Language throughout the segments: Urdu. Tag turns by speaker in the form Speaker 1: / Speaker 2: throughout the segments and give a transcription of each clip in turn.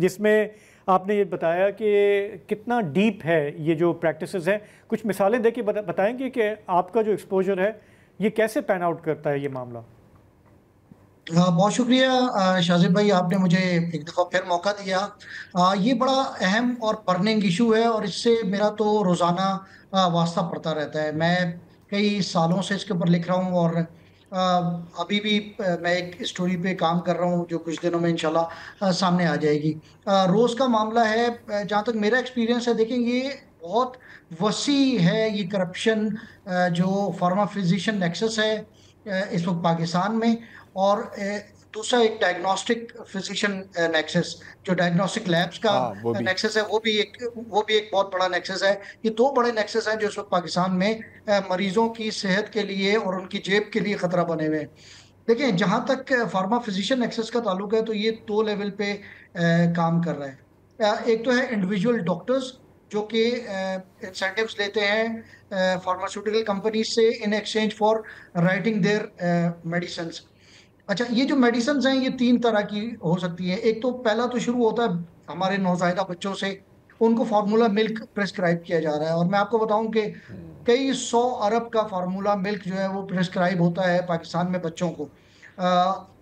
Speaker 1: جس میں آپ نے یہ بتایا کہ کتنا ڈیپ ہے یہ جو پریکٹسز ہیں. کچھ مثالیں دے کے بتائیں گے کہ آپ کا جو ایکسپوجر ہے یہ کیسے پین آؤٹ کرتا ہے یہ معاملہ؟
Speaker 2: بہت شکریہ شاذب بھائی، آپ نے مجھے ایک دفعہ پھر موقع دیا. یہ بڑا اہم اور برننگ ایشو ہے اور اس سے میرا تو روزانہ واسطہ پڑتا رہتا ہے. میں کئی سالوں سے اس کے اوپر لکھ رہا ہوں اور ابھی بھی میں ایک اسٹوری پہ کام کر رہا ہوں جو کچھ دنوں میں انشاءاللہ سامنے آ جائے گی. روز کا معاملہ ہے، جہاں تک میرا ایکسپیرینس ہے، دیکھیں یہ بہت وسیع ہے یہ کرپشن جو فارما فزیشین نیکسس ہے اس وقت پاکستان میں، اور دوسرا ایک ڈائگنوسٹک فزیشین نیکسس جو ڈائگنوسٹک لیبس کا نیکسس ہے، وہ بھی ایک بہت بڑا نیکسس ہے. یہ دو بڑے نیکسس ہیں جو اس وقت پاکستان میں مریضوں کی صحت کے لیے اور ان کی جیب کے لیے خطرہ بنے ہوئے ہیں. دیکھیں جہاں تک فارما فزیشین نیکسس کا تعلق ہے تو یہ دو لیول پہ کام کر رہا ہے. ایک تو ہے انڈیویجول ڈاکٹرز جو کہ انسینٹیوز لیتے ہیں فارماسیوٹیکل کمپنیز سے in exchange for writing their medicines. اچھا، یہ جو میڈیسنز ہیں یہ تین طرح کی ہو سکتی ہیں. ایک تو پہلا تو شروع ہوتا ہے ہمارے نوزائیدہ بچوں سے، ان کو فارمولا ملک پرسکرائب کیا جا رہا ہے، اور میں آپ کو بتاؤں کہ کئی 100 ارب کا فارمولا ملک جو ہے وہ پرسکرائب ہوتا ہے پاکستان میں بچوں کو،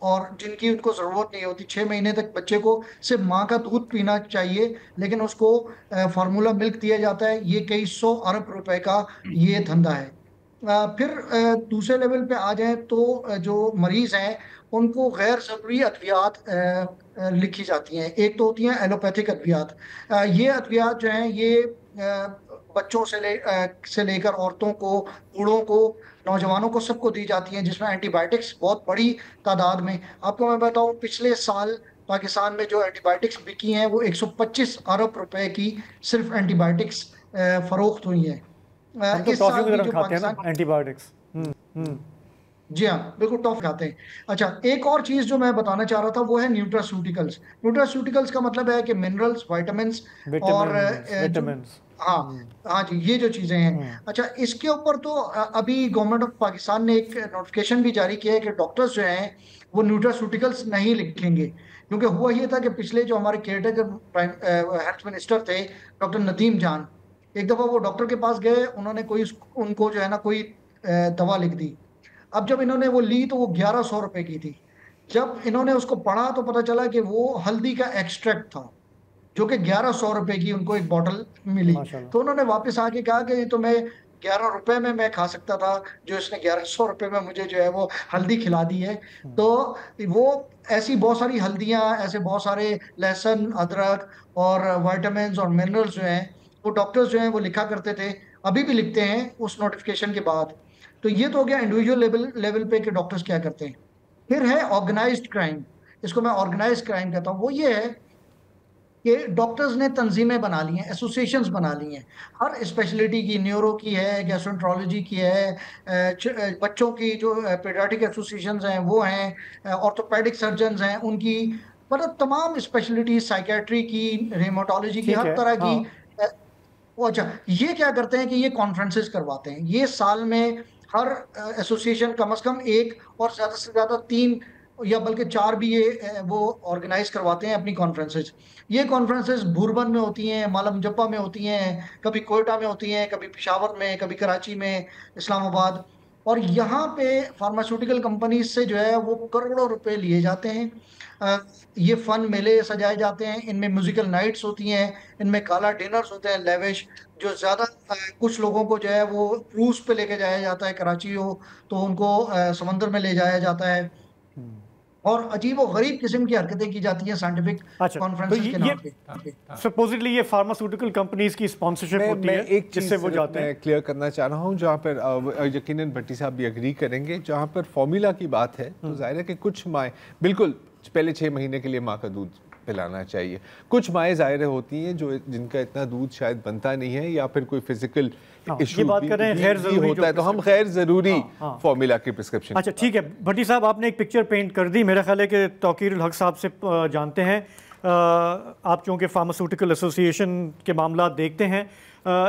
Speaker 2: اور جن کی ان کو ضرورت نہیں ہوتی. 6 مہینے تک بچے کو صرف ماں کا دودھ پینا چاہیے لیکن اس کو فارمولا ملک دیا جاتا ہے. یہ کئی 100 ارب روپے کا یہ دھندا ہے. پھر دوسرے لیول پہ آ جائیں تو جو مریض ہیں ان کو غیر ضروری ادویات لکھی جاتی ہیں. ایک تو ہوتی ہیں ایلوپیتھک ادویات. یہ ادویات جو ہیں یہ بچوں سے لے کر عورتوں کو، بوڑھوں کو، نوجوانوں کو سب کو دی جاتی ہیں، جس میں اینٹی بائیوٹکس بہت بڑی تعداد میں. آپ کو میں بتاؤں پچھلے سال پاکستان میں جو اینٹی بائیوٹکس بکی ہیں وہ 125 ارب روپے کی صرف اینٹی بائیوٹکس فروخت ہوئی ہیں.
Speaker 1: ہم تو ٹافی کی طرح کھاتے ہیں نا اینٹی بائیوٹکس.
Speaker 2: جی ہاں بالکل ٹاف کھاتے ہیں. اچھا، ایک اور چیز جو میں بتانا چاہ رہا تھا وہ ہے نیوٹراسیوٹیکلس. نیوٹراسیوٹیکلس کا مطلب ہے کہ منرلز، وائٹامنس اور ہاں جی، یہ جو چیزیں ہیں. اچھا، اس کے اوپر تو ابھی گورنمنٹ آف پاکستان نے ایک نوٹیفکیشن بھی جاری کیا ہے کہ ڈاکٹرز جو ہیں وہ نیوٹراسیوٹیکلس نہیں لکھیں گے. کیونکہ ہوا یہ تھا کہ پچھلے جو ہمارے کیئر ٹیکر ہیلتھ منسٹر تھے ڈاکٹر ندیم جان، ایک دفعہ وہ ڈاکٹر کے پاس گئے، انہوں نے ان کو جو ہے نا کوئی دوا لکھ دی. اب جب انہوں نے وہ لی تو وہ 1100 روپے کی تھی. جب انہوں نے اس کو پڑھا تو پتہ چلا کہ وہ ہلدی کا ایکسٹریکٹ تھا جو کہ 1100 روپے کی ان کو ایک بوٹل ملی. تو انہوں نے واپس آ کے کہا کہ تو میں 11 روپے میں کھا سکتا تھا، جو اس نے 1100 روپے میں مجھے جو ہے وہ ہلدی کھلا دی ہے. تو وہ ایسی بہت ساری ہلدیاں، ایسے بہت سارے لہسن، ادرک اور وائٹامنز اور منرلز جو ہیں وہ ڈاکٹرز جو ہیں وہ لکھا کرتے تھے، ابھی بھی لکھتے ہیں اس نوٹیفکیشن کے بعد. تو یہ تو ہو گیا انڈیویجول لیول پہ کہ ڈاکٹرز کیا کرتے ہیں. پھر ہے آرگنائزڈ کرائم، اس کو میں آرگنائزڈ کرائم کہتا ہوں. وہ یہ ہے کہ ڈاکٹرز نے تنظیمیں بنا لی ہیں، ایسوسیشنز بنا لی ہیں، ہر اسپیشلٹی کی، نیورو کی ہے، گیسٹرونٹرولوجی کی ہے، بچوں کی جو پیڈیاٹرک ایسوسیشنز ہیں وہ ہیں، آرتھوپیڈک سرجنز ہیں ان کی، مطلب تمام اسپیشلٹی، سائیکیٹری کی، ریموٹالوجی کی، ہر طرح کی. اچھا، یہ کیا کرتے ہیں کہ یہ کانفرنسز کرواتے ہیں. یہ سال میں ہر ایسوسیشن کم از کم 1 اور زیادہ سے زیادہ 3 یا بلکہ 4 بھی یہ وہ آرگنائز کرواتے ہیں اپنی کانفرنسز. یہ کانفرنسز بھوربن میں ہوتی ہیں، مالا مجبہ میں ہوتی ہیں، کبھی کوئٹہ میں ہوتی ہیں، کبھی پشاور میں، کبھی کراچی میں، اسلام آباد. اور یہاں پہ فارماسیوٹیکل کمپنیز سے جو ہے وہ کروڑوں روپے لیے جاتے ہیں. یہ فن میلے سجائے جاتے ہیں، ان میں میوزیکل نائٹس ہوتی ہیں، ان میں گالا ڈنرز ہوتے ہیں لیوش، جو زیادہ کچھ لوگوں کو جو ہے وہ کروز پہ لے کے جایا جاتا ہے. کراچی ہو تو ان کو سمندر میں لے جایا جاتا ہے، اور عجیب و غریب قسم کی حرکتیں کی جاتی ہیں سائنٹیفک کانفرنسز کے نام پہ.
Speaker 1: سپوزٹلی یہ فارماسیوٹیکل کمپنیز کی اسپانسرشپ ہوتی ہے،
Speaker 3: ایک
Speaker 1: جس سے وہ جاتے ہیں.
Speaker 3: میں کلیئر کرنا چاہ رہا ہوں جہاں پر یقیناً بھٹی صاحب بھی اگری کریں گے، جہاں پر فارمولا کی بات ہے تو ظاہر ہے کہ کچھ مائیں بالکل پہلے 6 مہینے کے لیے ماں کا دودھ پلانا چاہیے. کچھ مائیں ظاہر ہوتی ہیں جن کا اتنا دودھ شاید بنتا نہیں ہے، یا پھر کوئی فزیکل ایشو بھی ہوتا ہے، تو ہم غیر ضروری فارمولا کی پرسکرپشن.
Speaker 1: اچھا ٹھیک ہے بھٹی صاحب، آپ نے ایک پکچر پینٹ کر دی. میرا خیال ہے کہ توقیر الحق صاحب سے جانتے ہیں آپ، چونکہ فارماسیوٹیکل ایسوسیشن کے معاملات دیکھتے ہیں.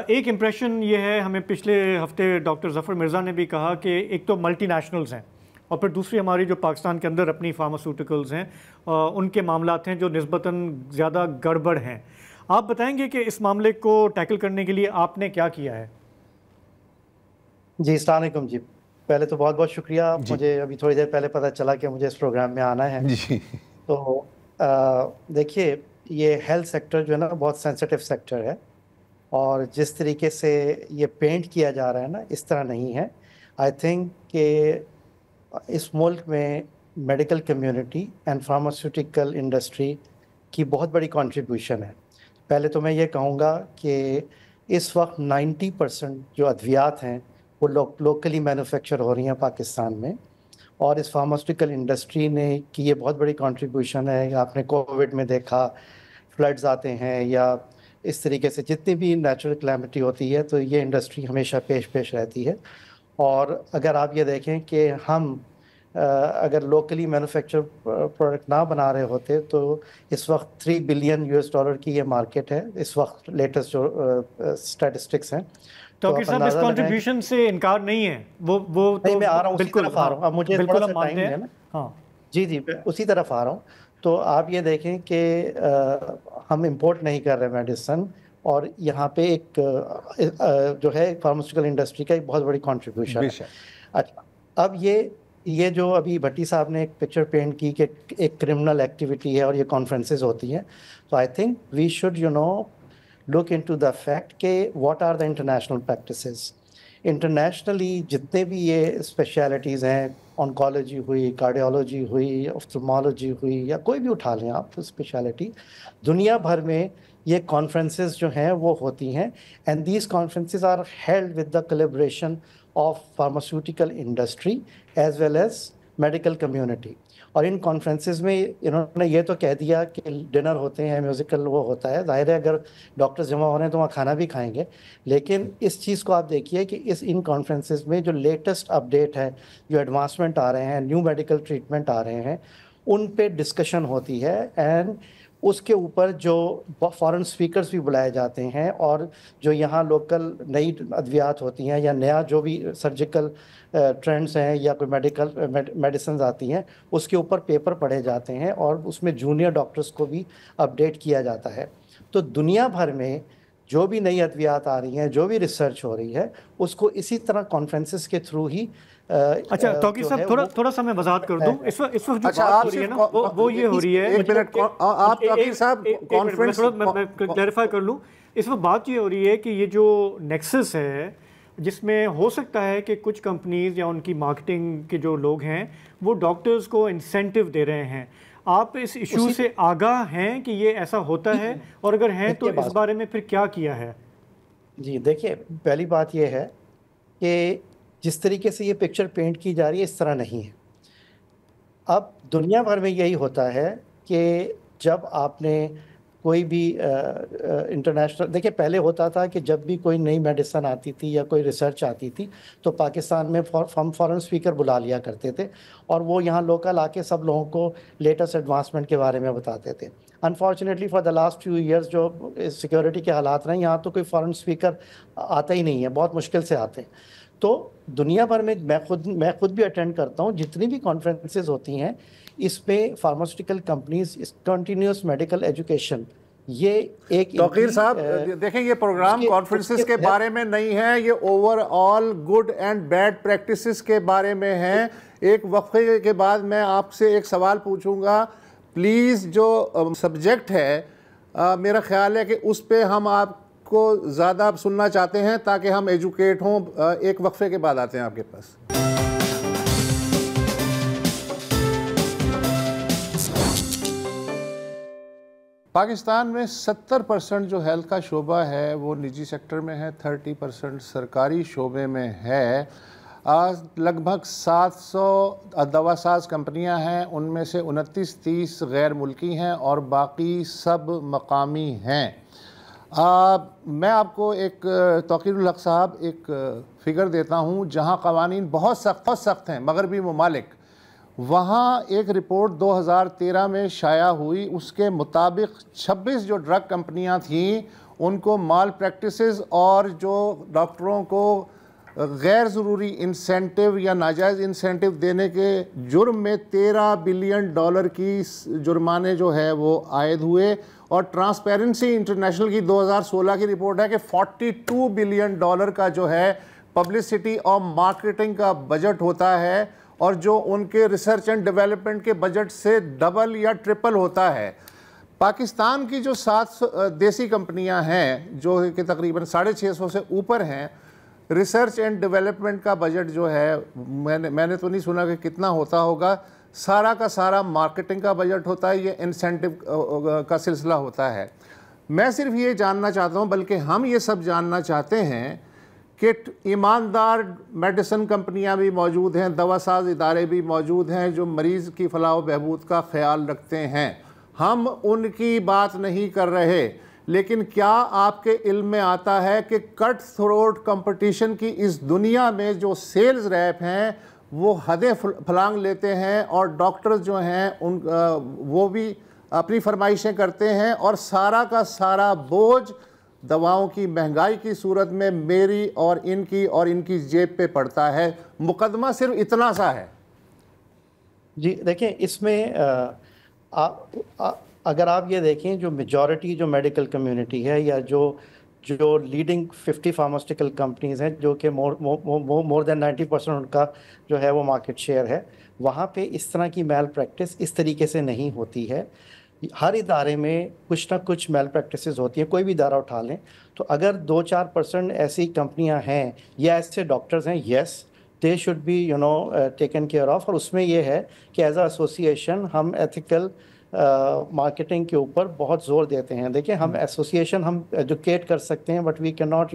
Speaker 1: ایک امپریشن یہ ہے، ہمیں پچھلے ہفتے ڈاکٹر ظفر مرزا نے بھی کہا کہ ایک تو ملٹی نیشنلز ہیں اور پھر دوسری ہماری جو پاکستان کے اندر اپنی فارماسیوٹیکلز ہیں ان کے معاملات ہیں جو نسبتاً زیادہ گڑبڑ ہیں. آپ بتائیں گے کہ اس معاملے کو ٹیکل کرنے کے لیے آپ نے کیا کیا ہے؟
Speaker 4: جی السلام علیکم. جی پہلے تو بہت بہت شکریہ. مجھے ابھی تھوڑی دیر پہلے پتہ چلا کہ مجھے اس پروگرام میں آنا ہے. تو دیکھیے یہ ہیلتھ سیکٹر جو ہے نا بہت سینسٹیو سیکٹر ہے، اور جس طریقے سے یہ پینٹ کیا جا رہا ہے نا اس طرح نہیں ہے. آئی تھنک کہ اس ملک میں medical community and pharmaceutical industry کی بہت بڑی کنٹریبیوشن ہے. پہلے تو میں یہ کہوں گا کہ اس وقت 90% جو ادویات ہیں وہ لوکلی مینوفیکچر ہو رہی ہیں پاکستان میں، اور اس فارماسیوٹیکل انڈسٹری نے کی یہ بہت بڑی کنٹریبیوشن ہے. آپ نے کووڈ میں دیکھا فلڈز آتے ہیں یا اس طریقے سے جتنی بھی نیچرل کلیمٹی ہوتی ہے تو یہ انڈسٹری ہمیشہ پیش رہتی ہے. اور اگر آپ یہ دیکھیں کہ ہم اگر لوکلی مینوفیکچر پروڈکٹ نہ بنا رہے ہوتے تو اس وقت $3 بلین کی یہ مارکیٹ ہے اس وقت لیٹسٹ جو اسٹیٹسٹکس ہیں.
Speaker 1: ڈاکٹر صاحب اس کنٹریبیوشن سے انکار نہیں ہے، وہ
Speaker 4: نہیں میں آ رہا ہوں اسی طرف آ رہا ہوں. اب مجھے تھوڑا سا ٹائم ہے نا.
Speaker 1: ہاں
Speaker 4: جی اسی طرف آ رہا ہوں. تو آپ یہ دیکھیں کہ ہم امپورٹ نہیں کر رہے میڈیسن، اور یہاں پہ ایک جو ہے فارماسیوٹیکل انڈسٹری کا ایک بہت بڑی کنٹریبیوشن ہے. اچھا اب یہ جو ابھی بھٹی صاحب نے ایک پکچر پینٹ کی کہ ایک کرمنل ایکٹیویٹی ہے اور یہ کانفرنسز ہوتی ہیں، تو I think we should look into the fact کہ what are the international practices. Internationally جتنے بھی یہ اسپیشلٹیز ہیں، آنکالوجی ہوئی، کارڈیالوجی ہوئی، آفٹھلمالوجی ہوئی، یا کوئی بھی اٹھا لیں آپ اسپیشلٹی، دنیا بھر میں یہ کانفرنسز جو ہیں وہ ہوتی ہیں. And these conferences are held with the collaboration of pharmaceutical industry as well as medical community. اور ان کانفرنسز میں انہوں نے یہ تو کہہ دیا کہ ڈنر ہوتے ہیں، میوزیکل وہ ہوتا ہے. ظاہر ہے اگر ڈاکٹرز جمع ہو رہے ہیں تو وہاں کھانا بھی کھائیں گے، لیکن اس چیز کو آپ دیکھیے کہ ان کانفرنسز میں جو لیٹسٹ اپڈیٹ ہے، جو ایڈوانسمنٹ آ رہے ہیں، نیو میڈیکل ٹریٹمنٹ آ رہے ہیں، ان پہ ڈسکشن ہوتی ہے. اینڈ اس کے اوپر جو فارن اسپیکرز بھی بلائے جاتے ہیں، اور جو یہاں لوکل نئی ادویات ہوتی ہیں یا نیا جو بھی سرجیکل ٹرینڈز ہیں یا کوئی میڈیسنز آتی ہیں، اس کے اوپر پیپر پڑھے جاتے ہیں، اور اس میں جونیئر ڈاکٹرز کو بھی اپڈیٹ کیا جاتا ہے. تو دنیا بھر میں جو بھی نئی ادویات آ رہی ہیں، جو بھی ریسرچ ہو رہی ہے، اس کو اسی طرح کانفرنسز کے تھرو ہی.
Speaker 1: اچھا توقیر صاحب تھوڑا سا میں وضاحت کر دوں. اس وقت جو بات ہو رہی ہے نا وہ یہ ہو رہی ہے،
Speaker 5: ایک منٹ آپ توقیر صاحب کانفرنس
Speaker 1: میں کلیریفائی کر لوں. اس وقت بات یہ ہو رہی ہے کہ یہ جو نیکسس ہے جس میں ہو سکتا ہے کہ کچھ کمپنیز یا ان کی مارکیٹنگ کے جو لوگ ہیں وہ ڈاکٹرز کو انسینٹیو دے رہے ہیں. آپ اس ایشو سے آگاہ ہیں کہ یہ ایسا ہوتا ہے، اور اگر ہیں تو اس بارے میں پھر کیا کیا ہے؟
Speaker 4: جی دیکھیے پہلی بات یہ ہے کہ جس طریقے سے یہ پکچر پینٹ کی جا رہی ہے اس طرح نہیں ہے. اب دنیا بھر میں یہی ہوتا ہے کہ جب آپ نے کوئی بھی انٹرنیشنل، دیکھیں پہلے ہوتا تھا کہ جب بھی کوئی نئی میڈیسن آتی تھی یا کوئی ریسرچ آتی تھی تو پاکستان میں ہم فارن اسپیکر بلا لیا کرتے تھے، اور وہ یہاں لوکل آ کے سب لوگوں کو لیٹسٹ ایڈوانسمنٹ کے بارے میں بتاتے تھے. Unfortunately for the last few years جو سیکورٹی کے حالات رہے، یہاں تو کوئی فارن اسپیکر آتا ہی نہیں ہے، بہت مشکل سے آتے ہیں. تو دنیا بھر میں میں خود بھی اٹینڈ کرتا ہوں، جتنی بھی کانفرنسز ہوتی ہیں اس پہ pharmaceutical companies continuous medical education, یہ ایک
Speaker 5: توقیر صاحب دیکھیں یہ پروگرام کانفرنسز کے بارے میں نہیں ہے، یہ over all good and bad practices کے بارے میں ہے. ایک وقفے کے بعد میں آپ سے ایک سوال پوچھوں گا پلیز. جو سبجیکٹ ہے میرا خیال ہے کہ اس پہ ہم آپ کو زیادہ سننا چاہتے ہیں تاکہ ہم ایجوکیٹ ہوں. ایک وقفے کے بعد آتے ہیں آپ کے پاس. پاکستان میں 70% جو ہیلتھ کا شعبہ ہے وہ نجی سیکٹر میں ہے، 30% سرکاری شعبے میں ہے. لگ بھگ 700 دوا ساز کمپنیاں ہیں، ان میں سے 29-30 غیر ملکی ہیں اور باقی سب مقامی ہیں. میں آپ کو ایک توقیر الحق صاحب ایک فگر دیتا ہوں جہاں قوانین بہت سخت ہیں مغربی ممالک. وہاں ایک رپورٹ 2013 میں شائع ہوئی، اس کے مطابق 26 جو ڈرگ کمپنیاں تھیں ان کو مال پریکٹسز اور جو ڈاکٹروں کو غیر ضروری انسینٹیو یا ناجائز انسینٹیو دینے کے جرم میں $13 بلین کی جرمانے جو ہے وہ عائد ہوئے، اور ٹرانسپیرنسی انٹرنیشنل کی 2016 کی رپورٹ ہے کہ $42 بلین کا جو ہے پبلسٹی اور مارکیٹنگ کا بجٹ ہوتا ہے، اور جو ان کے ریسرچ اینڈ ڈیولپمنٹ کے بجٹ سے ڈبل یا ٹرپل ہوتا ہے۔ پاکستان کی جو 7 دیسی کمپنیاں ہیں جو کہ تقریباً 650 سے اوپر ہیں، ریسرچ اینڈ ڈیولپمنٹ کا بجٹ جو ہے میں نے تو نہیں سنا کہ کتنا ہوتا ہوگا، سارا کا سارا مارکیٹنگ کا بجٹ ہوتا ہے، یہ انسینٹیو کا سلسلہ ہوتا ہے۔ میں صرف یہ جاننا چاہتا ہوں، بلکہ ہم یہ سب جاننا چاہتے ہیں کہ ایماندار میڈیسن کمپنیاں بھی موجود ہیں، دوا ساز ادارے بھی موجود ہیں جو مریض کی فلاح و بہبود کا خیال رکھتے ہیں، ہم ان کی بات نہیں کر رہے، لیکن کیا آپ کے علم میں آتا ہے کہ کٹ تھروٹ کمپٹیشن کی اس دنیا میں جو سیلز ریپ ہیں وہ حدیں پھلانگ لیتے ہیں، اور ڈاکٹرز جو ہیں وہ بھی اپنی فرمائشیں کرتے ہیں، اور سارا کا سارا بوجھ دواؤں کی مہنگائی کی صورت میں میری اور ان کی جیب پہ پڑتا ہے۔ مقدمہ صرف اتنا سا ہے۔
Speaker 4: جی دیکھیں، اس میں اگر آپ یہ دیکھیں جو میجورٹی جو میڈیکل کمیونٹی ہے یا جو لیڈنگ 50 فارماسٹیکل کمپنیز ہیں جو کہ مور دین 90% ان کا جو ہے وہ مارکیٹ شیئر ہے، وہاں پہ اس طرح کی میل پریکٹس اس طریقے سے نہیں ہوتی ہے۔ ہر ادارے میں کچھ نہ کچھ میل پریکٹسز ہوتی ہیں، کوئی بھی ادارہ اٹھا لیں تو اگر 2-4% ایسی کمپنیاں ہیں یا ایسے ڈاکٹرز ہیں، yes they should be taken care of, اور اس میں یہ ہے کہ ایز اے ایسوسیشن ہم ایتھیکل مارکیٹنگ کے اوپر بہت زور دیتے ہیں۔ دیکھیں، ہم ایسوسیشن ہم ایجوکیٹ کر سکتے ہیں بٹ وی کین ناٹ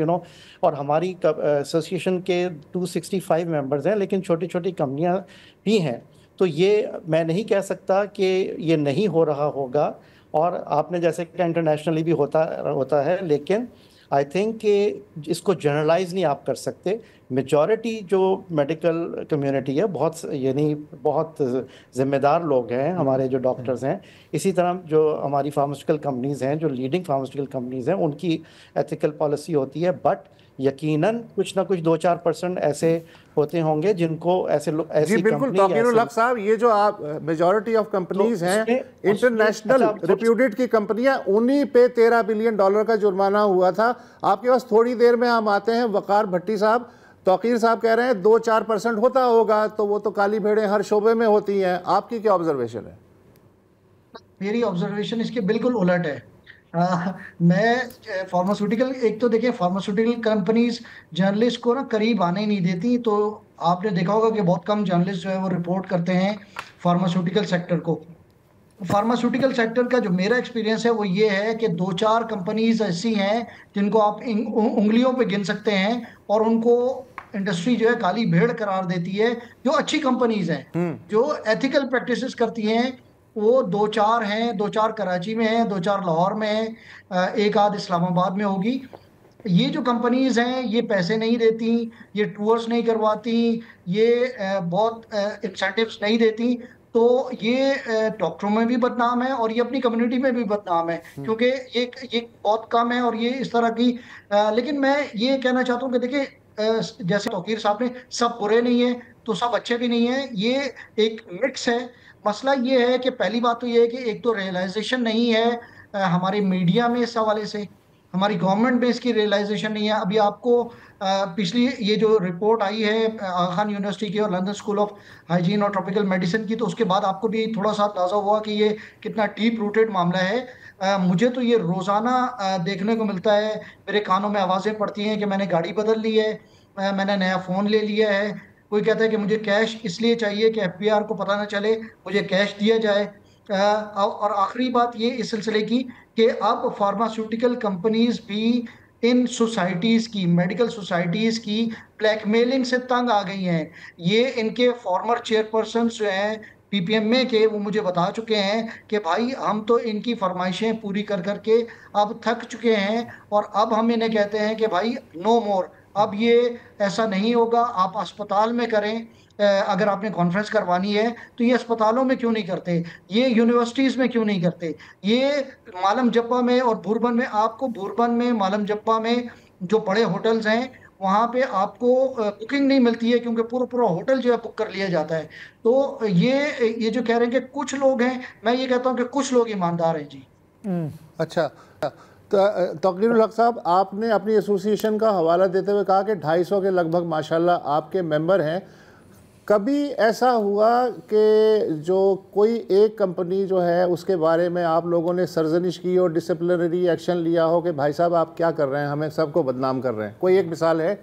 Speaker 4: اور ہماری ایسوسیشن کے 265 ممبرز ہیں، لیکن چھوٹی چھوٹی کمپنیاں بھی ہیں، تو یہ میں نہیں کہہ سکتا کہ یہ نہیں ہو رہا ہوگا، اور آپ نے جیسے کہ انٹرنیشنلی بھی ہوتا ہے، لیکن آئی تھنک کہ اس کو جنرلائز نہیں آپ کر سکتے۔ میجورٹی جو میڈیکل کمیونٹی ہے بہت ذمہ دار لوگ ہیں، ہمارے جو ڈاکٹرز ہیں، اسی طرح جو ہماری فارماسیوٹیکل کمپنیز ہیں، جو لیڈنگ فارماسیوٹیکل کمپنیز ہیں، ان کی ایتھیکل پالیسی ہوتی ہے، بٹ یقیناً کچھ نہ کچھ 2-4% ایسے ہوتے ہوں گے جن کو ایسی
Speaker 5: جی بالکل توقیر الحق صاحب، یہ جو آپ میجورٹی آف کمپنیز ہیں انٹرنیشنل ریپیوٹیڈ کی کمپنیاں، انہی پہ $13 بلین کا جرمانہ ہوا تھا۔ آپ کے پاس تھوڑی دیر میں ہم آتے ہیں وقار بھٹی صاحب، توقیر صاحب کہہ رہے ہیں 2-4% ہوتا ہوگا، تو وہ تو کالی بھیڑیں ہر شعبے میں ہوتی ہیں، آپ کی کیا آبزرویشن ہے؟
Speaker 2: میری آبزرویشن اس کے بالکل الٹ ہے۔ میں فارماسیوٹیکل، ایک تو دیکھیں فارماسیوٹیکل کمپنیز جرنلسٹ کو نا قریب آنے نہیں دیتی، تو آپ نے دیکھا ہوگا کہ بہت کم جرنلسٹ جو ہے وہ رپورٹ کرتے ہیں فارماسیوٹیکل سیکٹر کو۔ فارماسیوٹیکل سیکٹر کا جو میرا ایکسپیرینس ہے وہ یہ ہے کہ 2-4 کمپنیز ایسی ہیں جن کو آپ انگلیوں پہ گن سکتے ہیں، اور ان کو انڈسٹری جو ہے کالی بھیڑ قرار دیتی ہے۔ جو اچھی کمپنیز ہیں جو ایتھیکل پریکٹسز کرتی ہیں وہ 2-4 ہیں، 2-4 کراچی میں ہیں، 2-4 لاہور میں ہیں، ایک آدھ اسلام آباد میں ہوگی۔ یہ جو کمپنیز ہیں یہ پیسے نہیں دیتی، یہ ٹورز نہیں کرواتی، یہ بہت انسینٹیوز نہیں دیتی، تو یہ ڈاکٹروں میں بھی بدنام ہے اور یہ اپنی کمیونٹی میں بھی بدنام ہے، کیونکہ یہ بہت کم ہے اور یہ اس طرح کی۔ لیکن میں یہ کہنا چاہتا ہوں کہ دیکھیں، جیسے توقیر صاحب نے، سب برے نہیں ہیں تو سب اچھے بھی نہیں ہیں، یہ ایک مکس ہے۔ مسئلہ یہ ہے کہ پہلی بات تو یہ ہے کہ ایک تو ریئلائزیشن نہیں ہے ہمارے میڈیا میں، اس حوالے سے ہماری گورنمنٹ میں اس کی ریئلائزیشن نہیں ہے۔ ابھی آپ کو پچھلی یہ جو رپورٹ آئی ہے آغا خان یونیورسٹی کی اور لندن اسکول آف ہائیجین اور ٹراپیکل میڈیسن کی، تو اس کے بعد آپ کو بھی تھوڑا سا اندازہ ہوا کہ یہ کتنا ڈیپ روٹیڈ معاملہ ہے۔ مجھے تو یہ روزانہ دیکھنے کو ملتا ہے، میرے کانوں میں آوازیں پڑتی ہیں کہ میں نے گاڑی بدل لی ہے، میں نے نیا فون لے لیا ہے، کوئی کہتا ہے کہ مجھے کیش اس لیے چاہیے کہ ایف بی آر کو پتہ نہ چلے، مجھے کیش دیا جائے۔ اور آخری بات یہ اس سلسلے کی کہ اب فارماسیوٹیکل کمپنیز بھی ان سوسائٹیز کی، میڈیکل سوسائٹیز کی بلیک میلنگ سے تنگ آ گئی ہیں۔ یہ ان کے فارمر چیئرپرسنز جو ہیں پی پی ایم اے کے، وہ مجھے بتا چکے ہیں کہ بھائی ہم تو ان کی فرمائشیں پوری کر کر کے اب تھک چکے ہیں، اور اب ہم انہیں کہتے ہیں کہ بھائی نو مور، اب یہ ایسا نہیں ہوگا، آپ اسپتال میں کریں، اگر آپ نے کانفرنس کروانی ہے تو یہ اسپتالوں میں کیوں نہیں کرتے، یہ یونیورسٹیز میں کیوں نہیں کرتے، یہ مالم جبہ میں اور بھوربن میں، آپ کو بھوربن میں، مالم جبہ میں جو بڑے ہوٹلز ہیں وہاں پہ آپ کو بکنگ نہیں ملتی ہے کیونکہ پورا ہوٹل جو ہے بک کر لیا جاتا ہے. تو یہ جو کہہ رہے ہیں کہ کچھ لوگ ہیں, میں یہ کہتا ہوں کہ کچھ لوگ ایماندار ہیں جی.
Speaker 5: اچھا, توقیر الحق صاحب, آپ نے اپنی ایسوسی ایشن کا حوالہ دیتے ہوئے کہا کہ 250 کے لگ بھگ ماشاءاللہ آپ کے ممبر ہیں. کبھی ایسا ہوا کہ جو کوئی ایک کمپنی جو ہے اس کے بارے میں آپ لوگوں نے سرزنش کی اور ڈسپلنری ایکشن لیا ہو کہ بھائی صاحب آپ کیا کر رہے ہیں, ہمیں سب کو بدنام کر رہے ہیں؟ کوئی ایک مثال ہے؟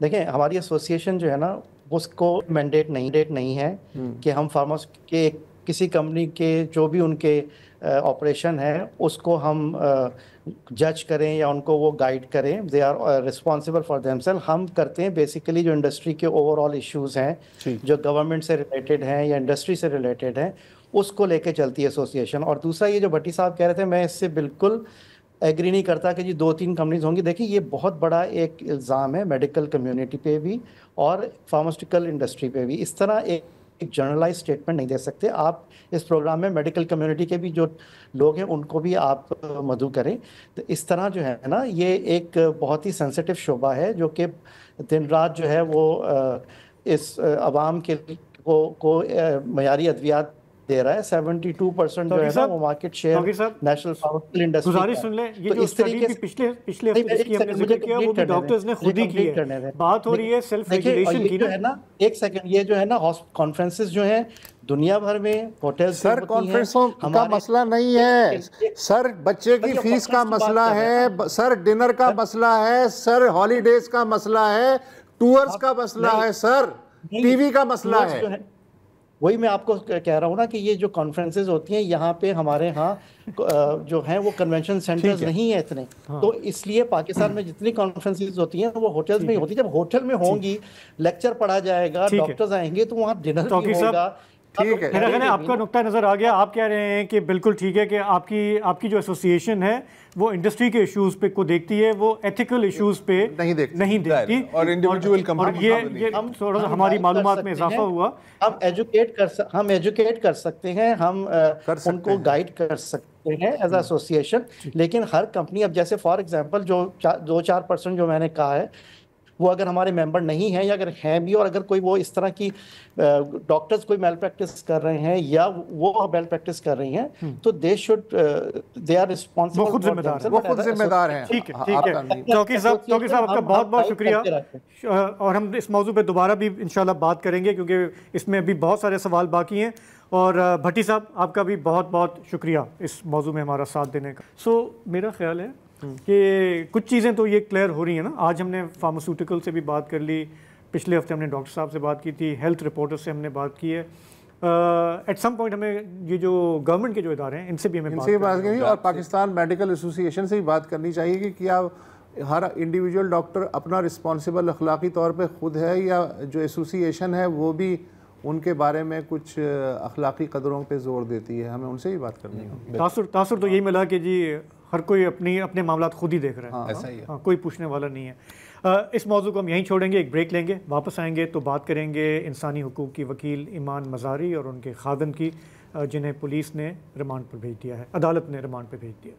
Speaker 4: دیکھیں, ہماری ایسوسی ایشن جو ہے نا, اس کو مینڈیٹ نہیں ہے کہ ہم فارمرز کے کسی کمپنی کے جو بھی ان کے آپریشن ہے اس کو ہم جج کریں یا ان کو وہ گائیڈ کریں. They are responsible for them self. ہم کرتے ہیں بیسیکلی جو انڈسٹری کے اوور آل ایشوز ہیں جو گورنمنٹ سے ریلیٹڈ ہیں یا انڈسٹری سے ریلیٹڈ ہیں, اس کو لے کے چلتی ہے ایسوسی ایشن. اور دوسرا یہ جو بھٹی صاحب کہہ رہے تھے, میں اس سے بالکل ایگری نہیں کرتا کہ جی 2-3 کمپنیز ہوں گی. دیکھیں, یہ بہت بڑا ایک الزام ہے میڈیکل کمیونٹی پہ بھی اور فارماسیوٹیکل انڈسٹری پہ بھی. اس طرح ایک جنرلائز اسٹیٹمنٹ نہیں دے سکتے. آپ اس پروگرام میں میڈیکل کمیونٹی کے بھی جو لوگ ہیں ان کو بھی آپ مدعو کریں. تو اس طرح جو ہے نا, یہ ایک بہت ہی سینسٹیو شعبہ ہے جو کہ دن رات جو ہے وہ اس عوام کے کو معیاری ادویات دے رہا ہے. 72% جو ہے نا وہ market share national pharmaceutical industry.
Speaker 1: گزارش سن لیں, یہ جو اسٹڈی کی پچھلے ہفتے جس کی ہم نے ذکر کیا وہ بھی ڈاکٹرز نے خود ہی کی ہے. بات ہو رہی ہے سیلف ریگولیشن کی نا.
Speaker 4: ایک سیکنڈ, یہ جو ہے نا کانفرنسز جو ہیں دنیا بھر میں ہوٹل
Speaker 5: سر, کانفرنسوں کا مسئلہ نہیں ہے سر, بچے کی فیس کا مسئلہ ہے سر, ڈنر کا مسئلہ ہے سر, ہالیڈیز کا مسئلہ ہے, ٹورز کا مسئلہ ہے سر, ٹی وی کا مسئلہ ہے.
Speaker 4: وہی میں آپ کو کہہ رہا ہوں نا کہ یہ جو کانفرنسز ہوتی ہیں یہاں پہ ہمارے ہاں جو ہیں وہ کنونشن سینٹرز نہیں ہیں اتنے, تو اس لیے پاکستان میں جتنی کانفرنسز ہوتی ہیں وہ ہوٹلز میں ہوتی ہیں. جب ہوٹل میں ہوں گی, لیکچر پڑھا جائے گا, ڈاکٹرز آئیں گے, تو وہاں ڈنر بھی ہوگا.
Speaker 5: ٹھیک ہے,
Speaker 1: میرا خیال ہے آپ کا نقطہ نظر آ گیا. آپ کہہ رہے ہیں کہ بالکل ٹھیک ہے کہ آپ کی جو ایسوسی ایشن ہے وہ انڈسٹری کے ایشوز پہ کو دیکھتی ہے, وہ ایتھیکل ایشوز پہ نہیں دیکھتی. اور یہ تھوڑا سا ہماری معلومات میں اضافہ ہوا.
Speaker 4: ہم ایجوکیٹ کر سکتے ہیں, ہم ان کو گائیڈ کر سکتے ہیں ایز ایسوسی ایشن. لیکن ہر کمپنی, اب جیسے فار ایگزامپل جو 2-4% جو میں نے کہا ہے وہ اگر ہمارے ممبر نہیں ہیں یا اگر ہیں بھی, اور اگر کوئی وہ اس طرح کی ڈاکٹرز کوئی میل پریکٹس کر رہے ہیں یا وہ میل پریکٹس کر رہی ہیں, تو دے آر رسپانسبل,
Speaker 1: وہ خود ذمہ دار ہیں. ٹھیک ہے چوکی صاحب آپ کا بہت بہت شکریہ. اور ہم اس موضوع پہ دوبارہ بھی انشاءاللہ بات کریں گے کیونکہ اس میں ابھی بہت سارے سوال باقی ہیں. اور بھٹی صاحب آپ کا بھی بہت بہت شکریہ اس موضوع میں ہمارا ساتھ دینے کا. سو میرا خیال ہے کہ کچھ چیزیں تو یہ کلیئر ہو رہی ہیں نا. آج ہم نے فارماسیوٹیکل سے بھی بات کر لی, پچھلے ہفتے ہم نے ڈاکٹر صاحب سے بات کی تھی, ہیلتھ رپورٹر سے ہم نے بات کی ہے. ایٹ سم پوائنٹ ہمیں یہ جو گورنمنٹ کے جو ادارے ہیں ان سے بھی ہمیں بات کرنی,
Speaker 5: اور پاکستان میڈیکل ایسوسی ایشن سے بھی بات کرنی چاہیے کہ کیا ہر انڈیویجول ڈاکٹر اپنا رسپانسبل اخلاقی طور پہ خود ہے, یا جو ایسوسی ایشن ہے وہ بھی ان کے بارے میں کچھ اخلاقی قدروں پہ زور دیتی ہے. ہمیں ان سے بھی بات کرنی ہے.
Speaker 1: تاثر تو یہی ملا کہ جی ہر کوئی اپنے معاملات خود ہی دیکھ رہا ہے, کوئی پوچھنے والا نہیں ہے. اس موضوع کو ہم یہیں چھوڑیں گے, ایک بریک لیں گے, واپس آئیں گے تو بات کریں گے انسانی حقوق کی وکیل ایمان مزاری اور ان کے خادم کی, جنہیں پولیس نے ریمانڈ پر بھیج دیا ہے, عدالت نے ریمانڈ پر بھیج دیا.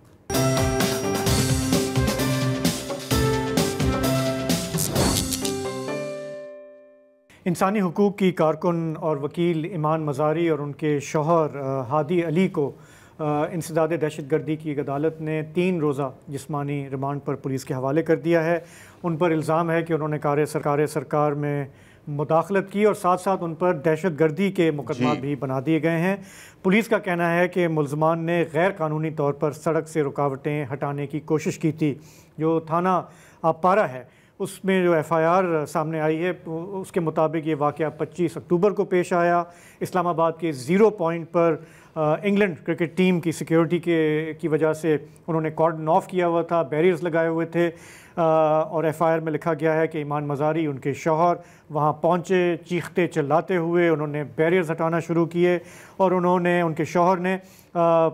Speaker 1: انسانی حقوق کی کارکن اور وکیل ایمان مزاری اور ان کے شوہر ہادی علی کو انسداد دہشت گردی کی عدالت نے 3 روزہ جسمانی ریمانڈ پر پولیس کے حوالے کر دیا ہے. ان پر الزام ہے کہ انہوں نے کار سرکار میں مداخلت کی اور ساتھ ساتھ ان پر دہشت گردی کے مقدمات بھی بنا دیے گئے ہیں. پولیس کا کہنا ہے کہ ملزمان نے غیر قانونی طور پر سڑک سے رکاوٹیں ہٹانے کی کوشش کی تھی. جو تھانہ آپارہ ہے اس میں جو ایف آئی آر سامنے آئی ہے اس کے مطابق یہ واقعہ 25 اکتوبر کو پیش آیا. اسلام آباد کے 0 پوائنٹ پر انگلینڈ کرکٹ ٹیم کی سیکیورٹی کی وجہ سے انہوں نے کارڈن آف کیا ہوا تھا, بیریئرز لگائے ہوئے تھے, اور ایف آئی آر میں لکھا گیا ہے کہ ایمان مزاری ان کے شوہر وہاں پہنچے, چیختے چلاتے ہوئے انہوں نے بیریئرز ہٹانا شروع کیے اور ان کے شوہر نے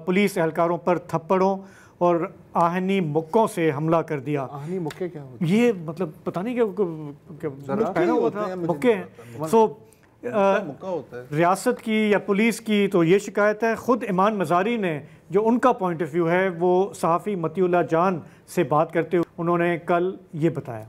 Speaker 1: پولیس اہلکاروں پر تھپڑوں اور آہنی مکوں سے حملہ کر دیا.
Speaker 5: آہنی مکے کیا ہوتے
Speaker 1: ہیں؟ یہ مطلب پتہ نہیں کہ پہنا ہوا تھا, مکے ہیں. سو ریاست کی یا پولیس کی تو یہ شکایت ہے. خود ایمان مزاری نے جو ان کا پوائنٹ آف ویو ہے وہ صحافی مطیع اللہ جان سے بات کرتے ہوئے انہوں نے کل یہ بتایا.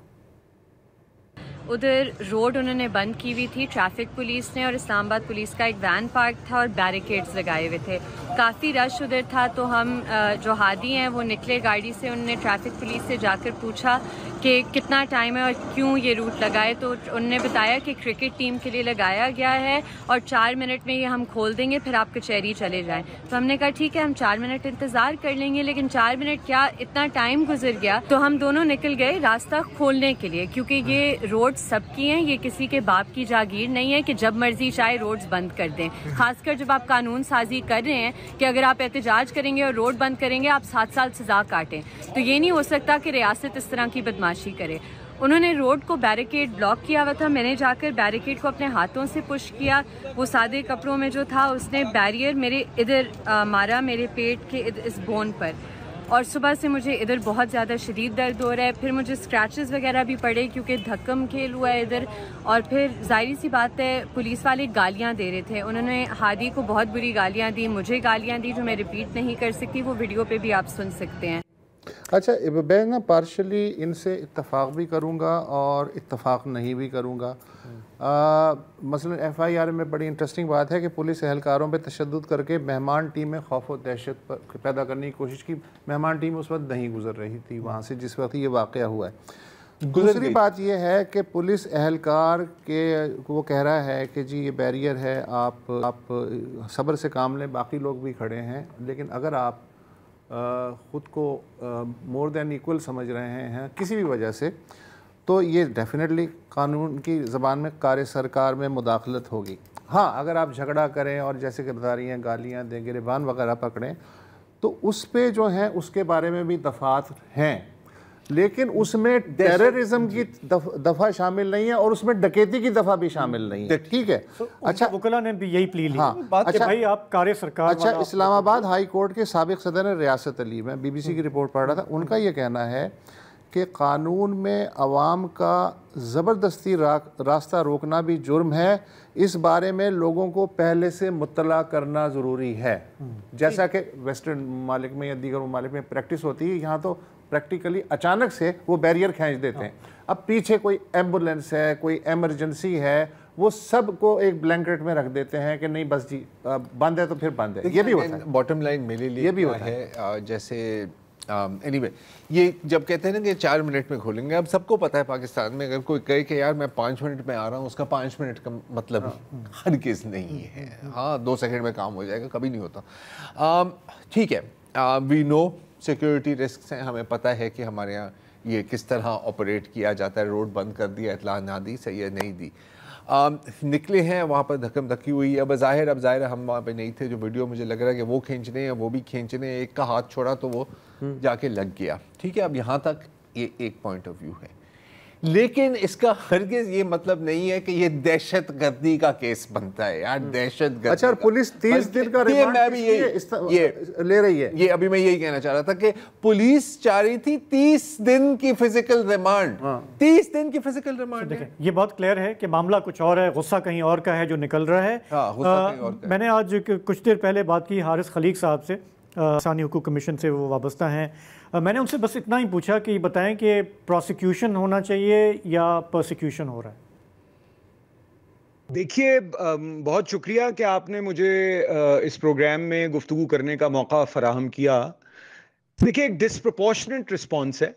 Speaker 6: ادھر روڈ انہوں نے بند کی ہوئی تھی ٹریفک پولیس نے، اور اسلام آباد پولیس کا ایک وین پارک تھا اور بیریکیڈز لگائے ہوئے تھے. کافی رش ادھر تھا، تو ہم جو ہادی ہیں وہ نکلے گاڑی سے. انہوں نے ٹریفک پولیس سے جا کر پوچھا کہ کتنا ٹائم ہے اور کیوں یہ روٹ لگائے، تو انہوں نے بتایا کہ کرکٹ ٹیم کے لیے لگایا گیا ہے اور 4 منٹ میں یہ ہم کھول دیں گے، پھر آپ کچہری چلے جائیں. تو ہم نے کہا ٹھیک ہے ہم 4 منٹ انتظار کر لیں گے، لیکن 4 منٹ کیا اتنا ٹائم گزر گیا. تو ہم دونوں نکل گئے راستہ کھولنے کے لیے، کیونکہ یہ روڈ سب کی ہیں، یہ کسی کے باپ کی جاگیر نہیں ہے کہ جب مرضی چاہے روڈز بند کر دیں. خاص کر جب آپ قانون سازی کر رہے ہیں کہ اگر آپ احتجاج کریں گے اور روڈ بند کریں گے آپ 7 سال سزا کاٹیں. تو یہ نہیں ہو سکتا کہ ریاست اس طرح کی بدماشی کرے. انہوں نے روڈ کو بیریکیڈ بلاک کیا ہوا تھا، میں نے جا کر بیریکیڈ کو اپنے ہاتھوں سے پش کیا. وہ سادے کپڑوں میں جو تھا اس نے بیریئر میرے ادھر مارا، میرے پیٹ کے اس بون پر، اور صبح سے مجھے ادھر بہت زیادہ شدید درد ہو رہا ہے. پھر مجھے اسکریچز وغیرہ بھی پڑے کیونکہ دھکم کھیل ہوا ہے ادھر. اور پھر ظاہری سی بات ہے پولیس والے گالیاں دے رہے تھے. انہوں نے ہادی کو بہت بری گالیاں دی، مجھے گالیاں دی جو میں ریپیٹ نہیں کر سکتی، وہ ویڈیو پہ بھی آپ سن سکتے ہیں.
Speaker 5: اچھا میں نا پارشلی ان سے اتفاق بھی کروں گا اور اتفاق نہیں بھی کروں گا. مثلا FIR میں بڑی انٹرسٹنگ بات ہے کہ پولیس اہلکاروں پہ تشدد کر کے مہمان ٹیم میں خوف و دہشت پیدا کرنے کی کوشش کی. مہمان ٹیم اس وقت نہیں گزر رہی تھی وہاں سے جس وقت یہ واقعہ ہوا ہے. دوسری بات یہ ہے کہ پولیس اہلکار کے وہ کہہ رہا ہے کہ جی یہ بیریئر ہے، آپ صبر سے کام لیں، باقی لوگ بھی کھڑے ہیں. لیکن اگر آپ خود کو مور دین ایکول سمجھ رہے ہیں کسی بھی وجہ سے، تو یہ ڈیفینیٹلی قانون کی زبان میں کار سرکار میں مداخلت ہوگی. ہاں اگر آپ جھگڑا کریں اور جیسے کرداریاں گالیاں دیں، گریبان وغیرہ پکڑیں، تو اس پہ جو ہیں اس کے بارے میں بھی دفعات ہیں، لیکن اس میں ٹیررزم کی دفعہ شامل نہیں ہے اور اس میں ڈکیتی کی دفعہ بھی شامل نہیں ہے. ٹھیک ہے. اچھا
Speaker 1: وکلا نے بھی یہی پلی لی.
Speaker 5: اچھا
Speaker 1: بھائی آپ کار سرکار.
Speaker 5: اچھا اسلام آباد ہائی کورٹ کے سابق صدر ریاست علی، میں BBC کی رپورٹ پڑھ رہا تھا، ان کا یہ کہنا ہے کہ قانون میں عوام کا زبردستی راستہ روکنا بھی جرم ہے. اس بارے میں لوگوں کو پہلے سے مطلع کرنا ضروری ہے، جیسا کہ ویسٹرن ممالک میں یا دیگر ممالک میں پریکٹس ہوتی ہے. یہاں تو پریکٹیکلی اچانک سے وہ بیریئر کھینچ دیتے ہیں. اب پیچھے کوئی ایمبولینس ہے، کوئی ایمرجنسی ہے، وہ سب کو ایک بلینکٹ میں رکھ دیتے ہیں کہ نہیں بس جی بند ہے تو پھر بند ہے. یہ بھی ہوتا ہے.
Speaker 3: باٹم لائن میرے لیے
Speaker 5: یہ بھی ہوتا
Speaker 3: ہے جیسے اینی وے یہ جب کہتے ہیں نا کہ 4 منٹ میں کھولیں گے، اب سب کو پتہ ہے پاکستان میں اگر کوئی کہے کہ یار میں 5 منٹ میں آ رہا ہوں، اس کا 5 منٹ کا مطلب ہرگز نہیں ہے. ہاں 2 سیکنڈ میں کام ہو جائے گا، کبھی نہیں ہوتا. ٹھیک ہے، وی نو سیکیورٹی رسکس ہیں، ہمیں پتہ ہے کہ ہمارے یہاں یہ کس طرح آپریٹ کیا جاتا ہے. روڈ بند کر دیا، اطلاع نہ دی، صحیح نہیں دی، نکلے ہیں وہاں پر دھکم دھکی ہوئی ہے. اب ظاہر ہم وہاں پہ نہیں تھے. جو ویڈیو مجھے لگ رہا ہے کہ وہ کھینچنے ہیں، وہ بھی کھینچنے، ایک کا ہاتھ چھوڑا تو وہ جا کے لگ گیا. ٹھیک ہے، اب یہاں تک یہ ایک پوائنٹ آف ویو ہے، لیکن اس کا ہرگز یہ مطلب نہیں ہے کہ یہ دہشت گردی کا کیس بنتا ہے یار. دہشت گردی.
Speaker 5: اچھا اور پولیس 30 دن کا ریمانڈ لے رہی ہے.
Speaker 3: یہ ابھی میں یہی کہنا چاہ رہا تھا کہ پولیس چاہ رہی تھی 30 دن کی فزیکل ریمانڈ. 30 دن کی فزیکل ریمانڈ.
Speaker 1: یہ بہت کلیئر ہے کہ معاملہ کچھ اور ہے، غصہ کہیں اور کا ہے جو نکل رہا ہے. میں نے آج کچھ دیر پہلے بات کی حارث خلیق صاحب سے، انسانی حقوق کمیشن سے وہ وابستہ ہیں. میں نے ان سے بس اتنا ہی پوچھا کہ یہ بتائیں کہ پروسیکیوشن ہونا چاہیے یا پرسیکیوشن ہو رہا ہے.
Speaker 7: دیکھیے بہت شکریہ کہ آپ نے مجھے اس پروگرام میں گفتگو کرنے کا موقع فراہم کیا. دیکھیے ایک ڈسپروپورشنٹ رسپانس ہے.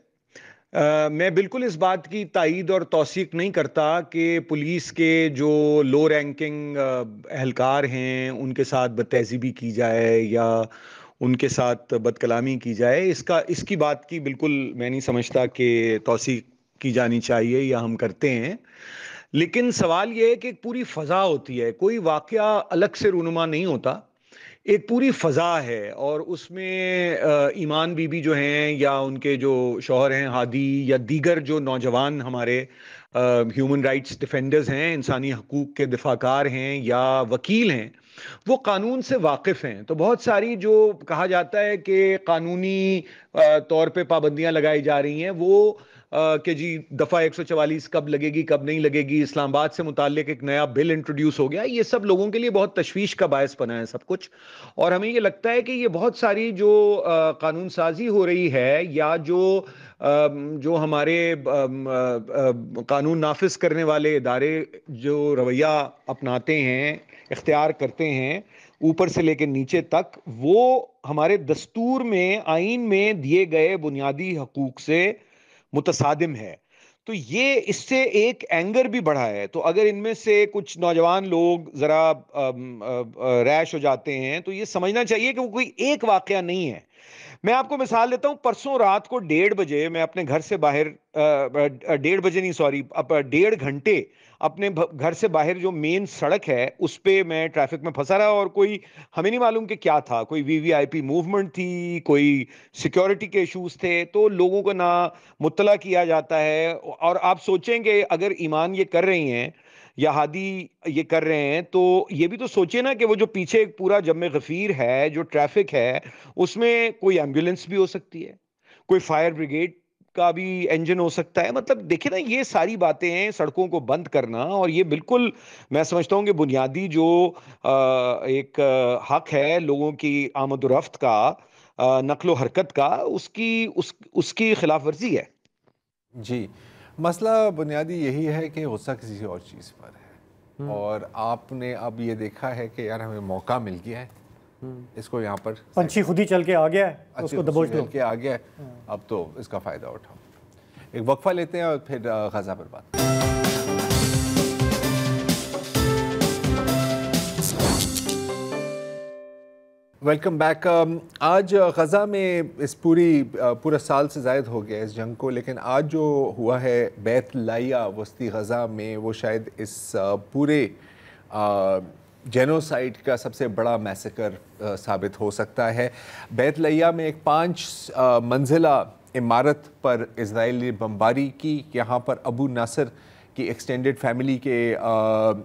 Speaker 7: میں بالکل اس بات کی تائید اور توثیق نہیں کرتا کہ پولیس کے جو لو رینکنگ اہلکار ہیں ان کے ساتھ بد تہذیبی کی جائے یا ان کے ساتھ بد کلامی کی جائے. اس کی بات کی بالکل میں نہیں سمجھتا کہ توثیق کی جانی چاہیے یا ہم کرتے ہیں. لیکن سوال یہ ہے کہ ایک پوری فضا ہوتی ہے، کوئی واقعہ الگ سے رونما نہیں ہوتا، ایک پوری فضا ہے. اور اس میں ایمان بی بی جو ہیں یا ان کے جو شوہر ہیں ہادی یا دیگر جو نوجوان ہمارے ہیومن رائٹس ڈیفینڈرز ہیں، انسانی حقوق کے دفاع کار ہیں یا وکیل ہیں، وہ قانون سے واقف ہیں. تو بہت ساری جو کہا جاتا ہے کہ قانونی طور پہ پابندیاں لگائی جا رہی ہیں، وہ کہ جی دفعہ 144 کب لگے گی کب نہیں لگے گی, اسلام آباد سے متعلق ایک نیا بل انٹروڈیوس ہو گیا, یہ سب لوگوں کے لیے بہت تشویش کا باعث بنا ہے سب کچھ. اور ہمیں یہ لگتا ہے کہ یہ بہت ساری جو قانون سازی ہو رہی ہے یا جو ہمارے قانون نافذ کرنے والے ادارے جو رویہ اپناتے ہیں, اختیار کرتے ہیں اوپر سے لے کے نیچے تک, وہ ہمارے دستور میں, آئین میں دیے گئے بنیادی حقوق سے متصادم ہے. تو یہ اس سے ایک اینگر بھی بڑھا ہے. تو اگر ان میں سے کچھ نوجوان لوگ ذرا ریش ہو جاتے ہیں تو یہ سمجھنا چاہیے کہ وہ کوئی ایک واقعہ نہیں ہے. میں آپ کو مثال دیتا ہوں, پرسوں رات کو 1:30 بجے میں اپنے گھر سے باہر 1:30 بجے نہیں سوری 1.5 گھنٹے اپنے گھر سے باہر جو مین سڑک ہے اس پہ میں ٹریفک میں پھنسا رہا, اور کوئی ہمیں نہیں معلوم کہ کیا تھا, کوئی VVIP موومنٹ تھی, کوئی سیکیورٹی کے ایشوز تھے, تو لوگوں کو نہ مطلع کیا جاتا ہے. اور آپ سوچیں کہ اگر ایمان یہ کر رہی ہیں یا ہادی یہ کر رہے ہیں تو یہ بھی تو سوچیں نا کہ وہ جو پیچھے پورا جم غفیر ہے, جو ٹریفک ہے, اس میں کوئی ایمبولینس بھی ہو سکتی ہے, کوئی فائر بریگیڈ کا بھی انجن ہو سکتا ہے. مطلب دیکھیں نا, یہ ساری باتیں ہیں, سڑکوں کو بند کرنا, اور یہ بالکل میں سمجھتا ہوں کہ بنیادی جو ایک حق ہے لوگوں کی آمد و رفت کا, نقل و حرکت کا, اس کی خلاف ورزی ہے.
Speaker 3: جی, مسئلہ بنیادی یہی ہے کہ غصہ کسی اور چیز پر ہے, اور آپ نے اب یہ دیکھا ہے کہ یار ہمیں موقع مل گیا ہے, اس کو یہاں پر
Speaker 1: پنچھی خود ہی چل کے آ گیا ہے, اس کو دبوچ دو
Speaker 3: کے آ گیا ہے, اب تو اس کا فائدہ اٹھاؤ. ایک وقفہ لیتے ہیں اور پھر غزہ پر بات. Welcome back. آج غزہ میں اس پورا سال سے زائد ہو گیا اس جنگ کو, لیکن آج جو ہوا ہے بیت لائیا وسطی غزہ میں, وہ شاید اس پورے جینوسائیڈ کا سب سے بڑا میسیکر ثابت ہو سکتا ہے. بیت لائیا میں ایک 5 منزلہ عمارت پر اسرائیلی بمباری کی. یہاں پر ابو ناصر کی ایکسٹینڈڈ فیملی کے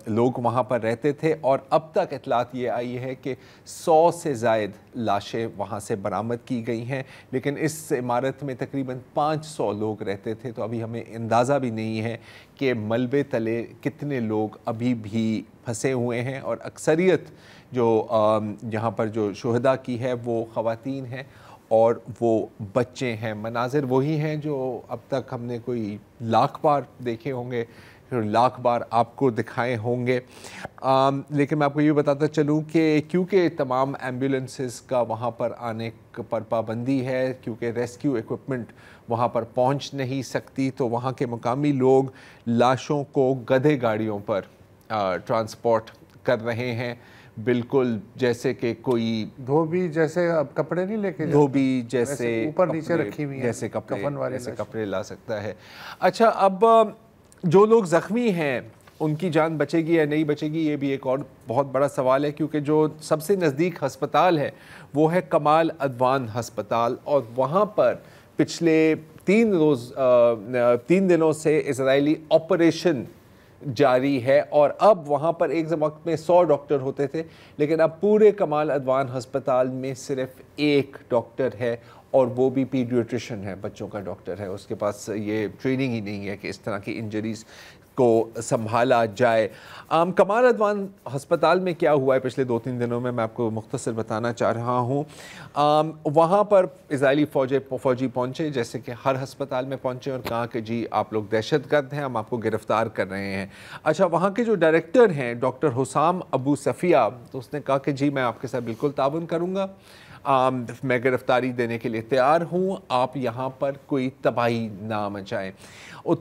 Speaker 3: لوگ وہاں پر رہتے تھے, اور اب تک اطلاعات یہ آئی ہے کہ 100 سے زائد لاشیں وہاں سے برآمد کی گئی ہیں, لیکن اس عمارت میں تقریباً 500 لوگ رہتے تھے. تو ابھی ہمیں اندازہ بھی نہیں ہے کہ ملبے تلے کتنے لوگ ابھی بھی پھنسے ہوئے ہیں, اور اکثریت جو یہاں پر جو شہداء کی ہے وہ خواتین ہیں اور وہ بچے ہیں. مناظر وہی ہیں جو اب تک ہم نے کوئی 1,00,000 بار دیکھے ہوں گے, 1,00,000 بار آپ کو دکھائے ہوں گے. لیکن میں آپ کو یہ بتاتا چلوں کہ کیونکہ تمام ایمبولینسز کا وہاں پر آنے پر پابندی ہے, کیونکہ ریسکیو ایکوپمنٹ وہاں پر پہنچ نہیں سکتی, تو وہاں کے مقامی لوگ لاشوں کو گدھے گاڑیوں پر ٹرانسپورٹ کر رہے ہیں, بالکل جیسے کہ کوئی
Speaker 5: دھوبی جیسے اب کپڑے نہیں لے کے
Speaker 3: دھوبی جیسے
Speaker 5: اوپر نیچے رکھی ہوئی ہیں
Speaker 3: جیسے کپڑے لا سکتا ہے. اچھا, اب جو لوگ زخمی ہیں ان کی جان بچے گی یا نہیں بچے گی, یہ بھی ایک اور بہت بڑا سوال ہے, کیونکہ جو سب سے نزدیک ہسپتال ہے وہ ہے کمال ادوان ہسپتال, اور وہاں پر پچھلے 3 دنوں سے اسرائیلی آپریشن جاری ہے, اور اب وہاں پر ایک وقت میں 100 ڈاکٹر ہوتے تھے, لیکن اب پورے کمال ادوان ہسپتال میں صرف 1 ڈاکٹر ہے, اور وہ بھی پیڈیاٹریشن ہے, بچوں کا ڈاکٹر ہے. اس کے پاس یہ ٹریننگ ہی نہیں ہے کہ اس طرح کی انجریز کو سنبھالا جائے. کمال ادوان ہسپتال میں کیا ہوا ہے پچھلے 2-3 دنوں میں آپ کو مختصر بتانا چاہ رہا ہوں. وہاں پر اسرائیلی فوجی پہنچے, جیسے کہ ہر ہسپتال میں پہنچے, اور کہا کہ جی آپ لوگ دہشت گرد ہیں, ہم آپ کو گرفتار کر رہے ہیں. اچھا, وہاں کے جو ڈائریکٹر ہیں ڈاکٹر حسام ابو صفیہ, تو اس نے کہا کہ جی میں آپ کے ساتھ بالکل تعاون کروں گا, میں گرفتاری دینے کے لیے تیار ہوں, آپ یہاں پر کوئی تباہی نہ مچائیں.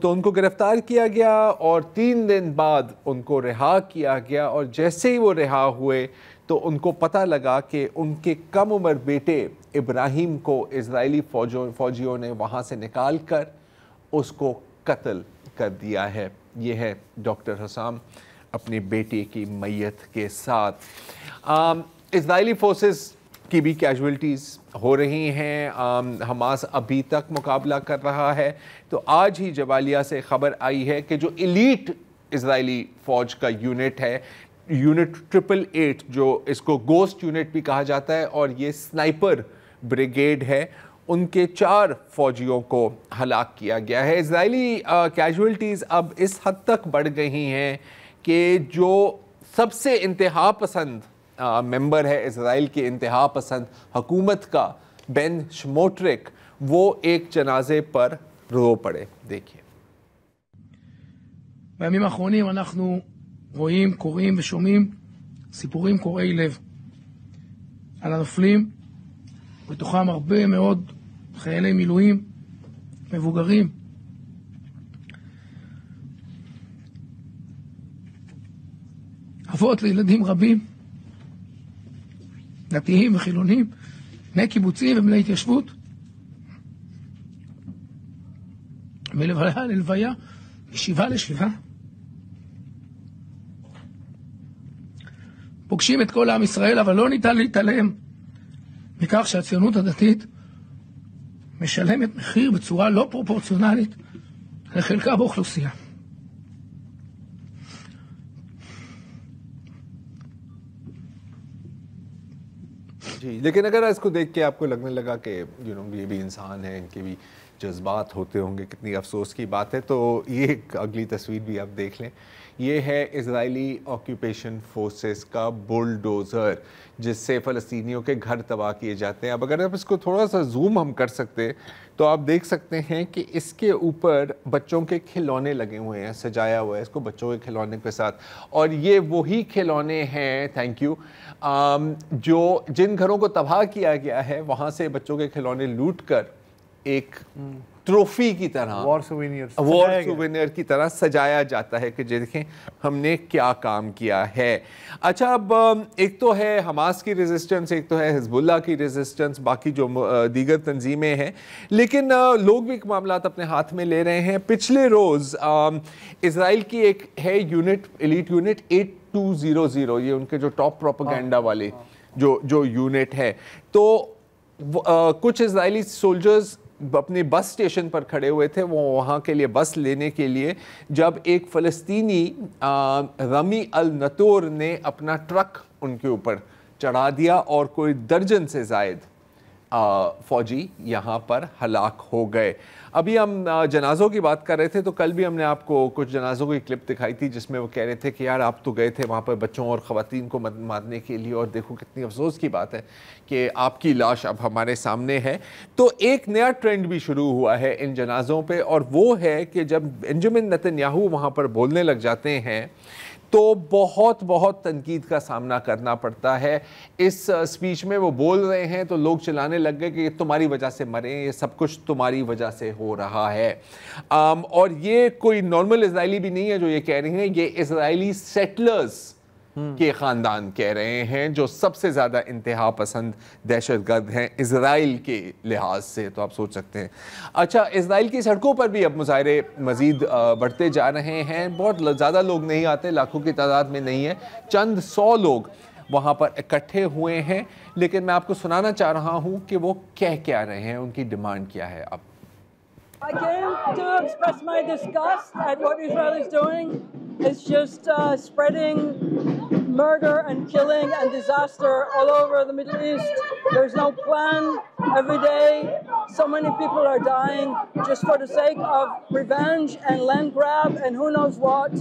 Speaker 3: تو ان کو گرفتار کیا گیا اور 3 دن بعد ان کو رہا کیا گیا, اور جیسے ہی وہ رہا ہوئے تو ان کو پتہ لگا کہ ان کے کم عمر بیٹے ابراہیم کو اسرائیلی فوجیوں نے وہاں سے نکال کر اس کو قتل کر دیا ہے. یہ ہے ڈاکٹر حسام اپنی بیٹی کی میت کے ساتھ. اسرائیلی فورسز کی بھی کیجولٹیز ہو رہی ہیں, حماس ابھی تک مقابلہ کر رہا ہے. تو آج ہی جبالیہ سے خبر آئی ہے کہ جو ایلیٹ اسرائیلی فوج کا یونٹ ہے, یونٹ 888, جو اس کو گوسٹ یونٹ بھی کہا جاتا ہے, اور یہ سنائپر بریگیڈ ہے, ان کے 4 فوجیوں کو ہلاک کیا گیا ہے. اسرائیلی کیجولٹیز اب اس حد تک بڑھ گئی ہیں کہ جو سب سے انتہا پسند ممبر ہے اسرائیل کے انتہا پسند حکومت کا، بین شموٹرک، وہ ایک جنازے پر رو پڑے. دیکھیے.
Speaker 8: בימים האחרונים אנחנו רואים, קוראים ושומעים סיפורים קורעי לב על הנופלים, בתוכם הרבה מאוד חיילי מילואים, מבוגרים. אבות לילדים רבים, דתיים וחילונים, בני קיבוצים ובני התיישבות, מלוויה ללוויה, משבעה לשבעה. פוגשים את כל עם ישראל, אבל לא ניתן להתעלם מכך שהציונות הדתית משלמת מחיר בצורה לא פרופורציונלית לחלקה באוכלוסייה.
Speaker 3: جی لیکن اگر اس کو دیکھ کے آپ کو لگنے لگا کہ یہ بھی انسان ہیں، ان کے بھی جذبات ہوتے ہوں گے، کتنی افسوس کی بات ہے، تو یہ ایک اگلی تصویر بھی آپ دیکھ لیں. یہ ہے اسرائیلی آکیوپیشن فورسز کا بلڈوزر جس سے فلسطینیوں کے گھر تباہ کیے جاتے ہیں. اب اگر آپ اس کو تھوڑا سا زوم ہم کر سکتے تو آپ دیکھ سکتے ہیں کہ اس کے اوپر بچوں کے کھلونے لگے ہوئے ہیں، سجایا ہوا ہے اس کو بچوں کے کھلونے کے ساتھ. اور یہ وہی کھلونے ہیں، تھینک یو، جو جن گھروں کو تباہ کیا گیا ہے وہاں سے بچوں کے کھلونے لوٹ کر ایک ٹروفی کی طرح، وار سووینئر کی طرح سجایا جاتا ہے کہ دیکھیں ہم نے کیا کام کیا ہے. اچھا، اب ایک تو ہے حماس کی ریزسٹنس، ایک تو ہے حزب اللہ کی ریزسٹنس، باقی جو دیگر تنظیمیں ہیں، لیکن لوگ بھی معاملات اپنے ہاتھ میں لے رہے ہیں. پچھلے روز اسرائیل کی ایک ہے یونٹ، ایلیٹ یونٹ 8200، یہ ان کے جو ٹاپ پروپیگنڈا والے جو یونٹ ہے، تو کچھ اسرائیلی سولجرز اپنے بس اسٹیشن پر کھڑے ہوئے تھے، وہ وہاں کے لیے بس لینے کے لیے، جب ایک فلسطینی رمی النتور نے اپنا ٹرک ان کے اوپر چڑھا دیا اور کوئی درجن سے زائد فوجی یہاں پر ہلاک ہو گئے. ابھی ہم جنازوں کی بات کر رہے تھے تو کل بھی ہم نے آپ کو کچھ جنازوں کی کلپ دکھائی تھی جس میں وہ کہہ رہے تھے کہ یار آپ تو گئے تھے وہاں پر بچوں اور خواتین کو مارنے کے لیے، اور دیکھو کتنی افسوس کی بات ہے کہ آپ کی لاش اب ہمارے سامنے ہے. تو ایک نیا ٹرینڈ بھی شروع ہوا ہے ان جنازوں پہ، اور وہ ہے کہ جب بنجمن نتن-یاہو وہاں پر بولنے لگ جاتے ہیں تو بہت بہت تنقید کا سامنا کرنا پڑتا ہے. اس سپیچ میں وہ بول رہے ہیں تو لوگ چلانے لگ گئے کہ یہ تمہاری وجہ سے مرے، یہ سب کچھ تمہاری وجہ سے ہو رہا ہے. اور یہ کوئی نارمل اسرائیلی بھی نہیں ہے جو یہ کہہ رہے ہیں، یہ اسرائیلی سیٹلرز کے خاندان کہہ رہے ہیں جو سب سے زیادہ انتہا پسند دہشت گرد ہیں اسرائیل کے لحاظ سے. تو آپ سوچ سکتے ہیں. اچھا، اسرائیل کی سڑکوں پر بھی اب مظاہرے مزید بڑھتے جا رہے ہیں. بہت زیادہ لوگ نہیں آتے، لاکھوں کی تعداد میں نہیں ہے، چند 100 لوگ وہاں پر اکٹھے ہوئے ہیں. لیکن میں آپ کو سنانا چاہ رہا ہوں کہ وہ کیا رہے ہیں، ان کی ڈیمانڈ کیا ہے. اب
Speaker 9: I came to express my disgust at what Israel is doing. It's just spreading murder and killing and disaster all over the Middle East. There's no plan. Every day, so many people are dying just for the sake of revenge and land grab and who knows what.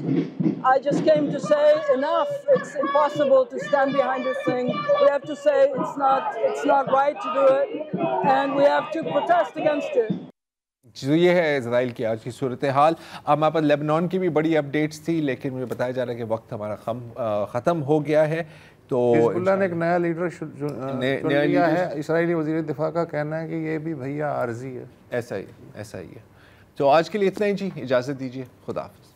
Speaker 9: I just came to say enough. It's impossible to stand behind this thing. We have to say it's not right to do it, and we have to protest against it.
Speaker 3: یہ ہے اسرائیل کی آج کی صورتحال. اب ہمارے پاس لیبنان کی بھی بڑی اپڈیٹس تھی، لیکن مجھے بتایا جا رہا ہے کہ وقت ہمارا ختم ہو گیا ہے. تو
Speaker 5: حزب اللہ نے ایک نیا لیڈر چن لیا ہے. اسرائیلی وزیر دفاع کا کہنا ہے کہ یہ بھی بھیا عارضی ہے.
Speaker 3: ایسا ہی ہے. تو آج کے لیے اتنا ہی جی، اجازت دیجیے. خدا حافظ.